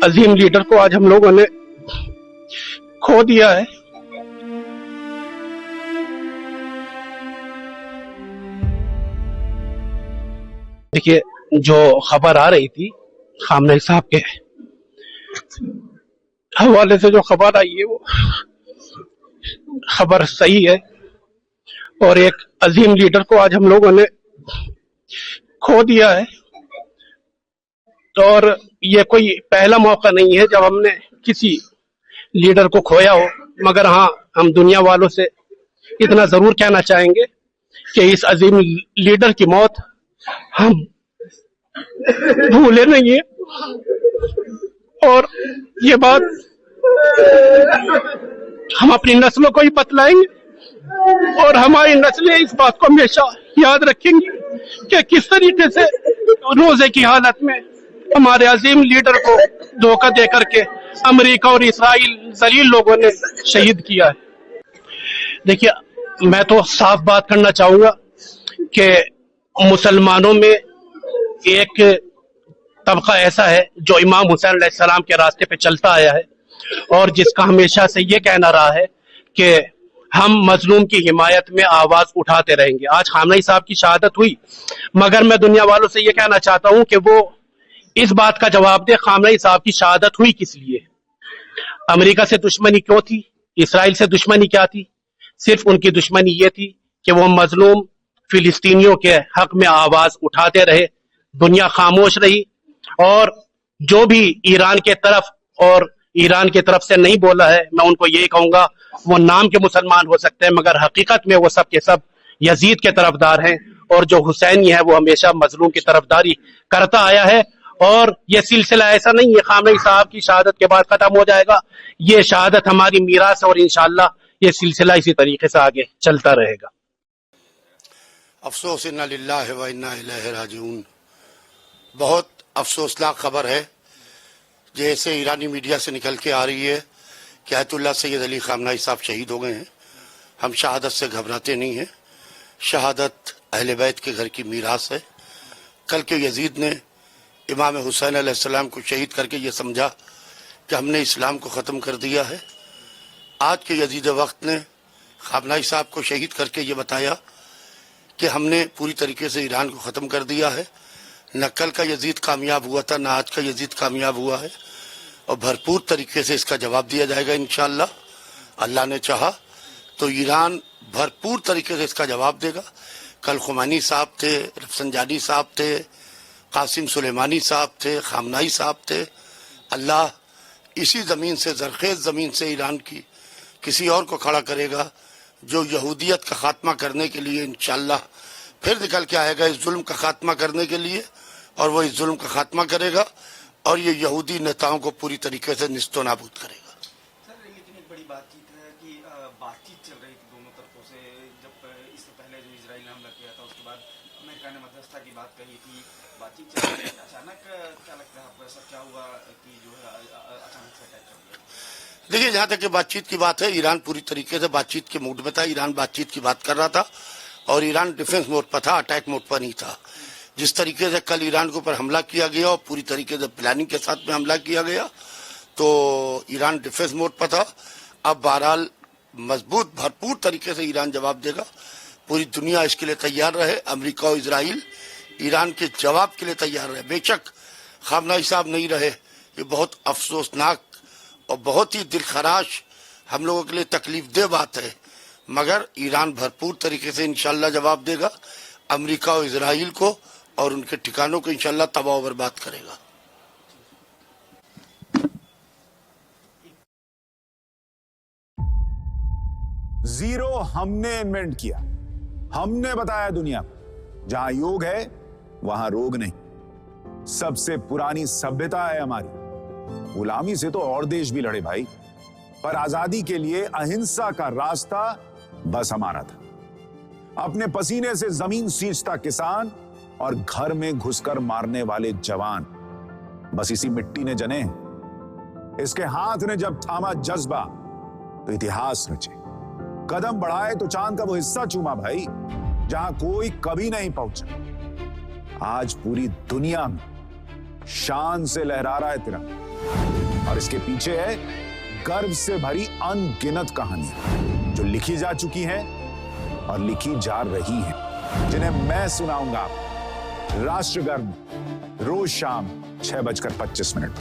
अजीम leader को आज हम लोगों ने खो दिया है। देखिए, जो खबर आ रही थी खामनेई साहब के हवाले से, जो खबर आई है वो खबर सही है और एक अजीम लीडर को आज हम लोगों ने खो दिया है। और ये कोई पहला मौका नहीं है जब हमने किसी लीडर को खोया हो, मगर हाँ, हम दुनिया वालों से इतना जरूर कहना चाहेंगे कि इस अजीम लीडर की मौत हम भूले नहीं है। और ये बात हम अपनी नस्लों को ही बतलाएंगे और हमारी नस्लें इस बात को हमेशा याद रखेंगी कि किस तरीके से रोजे की हालत में हमारे अजीम लीडर को धोखा दे करके अमेरिका और इसराइल जलील लोगों ने शहीद किया है। देखिए, मैं तो साफ बात करना चाहूंगा कि मुसलमानों में एक तबका ऐसा है जो इमाम हुसैन अलैहिस्सलाम के रास्ते पे चलता आया है और जिसका हमेशा से ये कहना रहा है कि हम मजलूम की हिमायत में आवाज उठाते रहेंगे। आज खामनेई साहब की शहादत हुई, मगर मैं दुनिया वालों से ये कहना चाहता हूं कि वो इस बात का जवाब दे, खामनेई साहब की शहादत हुई किस लिए? अमेरिका से दुश्मनी क्यों थी? इसराइल से दुश्मनी क्या थी? सिर्फ उनकी दुश्मनी ये थी कि वो मजलूम फिलिस्तीनियों के हक में आवाज उठाते रहे। दुनिया खामोश रही और जो भी ईरान के तरफ और ईरान की तरफ से नहीं बोला है, मैं उनको यही कहूंगा, वो नाम के मुसलमान हो सकते हैं मगर हकीकत में वो सब के सब यजीद के तरफदार हैं। और जो हुसैनी है वो हमेशा मजलूम की तरफदारी करता आया है। और ये सिलसिला ऐसा नहीं है खामनेई साहब की शहादत के बाद खत्म हो जाएगा। ये शहादत हमारी मीरास है और इंशाअल्लाह ये सिलसिला इसी तरीके से आगे चलता रहेगा। अफसोस, इन्ना लिल्लाहि व इन्ना इलैहि राजिऊन। बहुत अफसोसनाक खबर है जैसे ईरानी मीडिया से निकल के आ रही है कि आयतुल्लाह सैयद अली खामनेई साहब शहीद हो गए हैं। हम शहादत से घबराते नहीं हैं। शहादत अहले बैत के घर की मीरास है। कल के यजीद ने इमाम हुसैन अलैहिस्सलाम को शहीद करके ये समझा कि हमने इस्लाम को ख़त्म कर दिया है। आज के यजीद वक्त ने खामनेई साहब को शहीद करके ये बताया कि हमने पूरी तरीके से ईरान को ख़त्म कर दिया है। न कल का यजीद कामयाब हुआ था, न आज का यजीद कामयाब हुआ है और भरपूर तरीके से इसका जवाब दिया जाएगा इंशाअल्लाह। अल्लाह ने चाहा तो ईरान भरपूर तरीके से इसका जवाब देगा। कल खुमैनी साहब थे, रफसंजानी साहब थे, कासिम सुलेमानी साहब थे, खामनेई साहब थे। अल्लाह इसी ज़मीन से, ज़रखेज़ ज़मीन से ईरान की किसी और को खड़ा करेगा जो यहूदियत का खात्मा करने के लिए इंशाअल्लाह फिर निकल के आएगा इस जुल्म का खात्मा करने के लिए, और वो इस जुल्म का खात्मा करेगा और ये यहूदी नेताओं को पूरी तरीके से निस्तो नाबूद करेगा। सर, लेकिन एक बड़ी बातचीत है कि बातचीत चल रही थी दोनों तरफों से। जब इससे पहले जो इजराइल ने हमला किया था उसके बाद अमेरिका ने मध्यस्थता की बात कही थी, बातचीत चल रही थी। अचानक क्या लगता है आपको, ऐसा क्या हुआ कि जो है अचानक से अटैक कर दिया? देखिए, जहाँ तक बातचीत की बात है, ईरान पूरी तरीके से बातचीत के मूड में था। ईरान बातचीत की बात कर रहा था और ईरान डिफेंस मोड पर था, अटैक मोड पर नहीं था। जिस तरीके से कल ईरान के ऊपर हमला किया गया और पूरी तरीके से प्लानिंग के साथ में हमला किया गया तो ईरान डिफेंस मोड पर था। अब बहरहाल मजबूत भरपूर तरीके से ईरान जवाब देगा। पूरी दुनिया इसके लिए तैयार रहे। अमेरिका और इजराइल ईरान के जवाब के लिए तैयार रहे। बेशक खामनेई साहब नहीं रहे, ये बहुत अफसोसनाक और बहुत ही दिलखराश हम लोगों के लिए तकलीफ दे बात है, मगर ईरान भरपूर तरीके से इंशाअल्लाह जवाब देगा अमेरिका और इजराइल को और उनके ठिकानों को इंशाअल्लाह तबाह बर्बाद करेगा। जीरो हमने इन्वेंट किया, हमने बताया दुनिया को जहां योग है वहां रोग नहीं। सबसे पुरानी सभ्यता है हमारी। गुलामी से तो और देश भी लड़े भाई, पर आजादी के लिए अहिंसा का रास्ता बस हमारा था। अपने पसीने से जमीन सींचता किसान और घर में घुसकर मारने वाले जवान, बस इसी मिट्टी ने जने। इसके हाथ ने जब थामा जज्बा तो इतिहास रचे। कदम बढ़ाए तो चांद का वो हिस्सा चूमा भाई जहां कोई कभी नहीं पहुंचा। आज पूरी दुनिया में शान से लहरा रहा है तिरंगा। और इसके पीछे है गर्व से भरी अनगिनत कहानियां जो लिखी जा चुकी हैं और लिखी जा रही हैं, जिन्हें मैं सुनाऊंगा राष्ट्रगर्व रोज शाम 6:25 पर।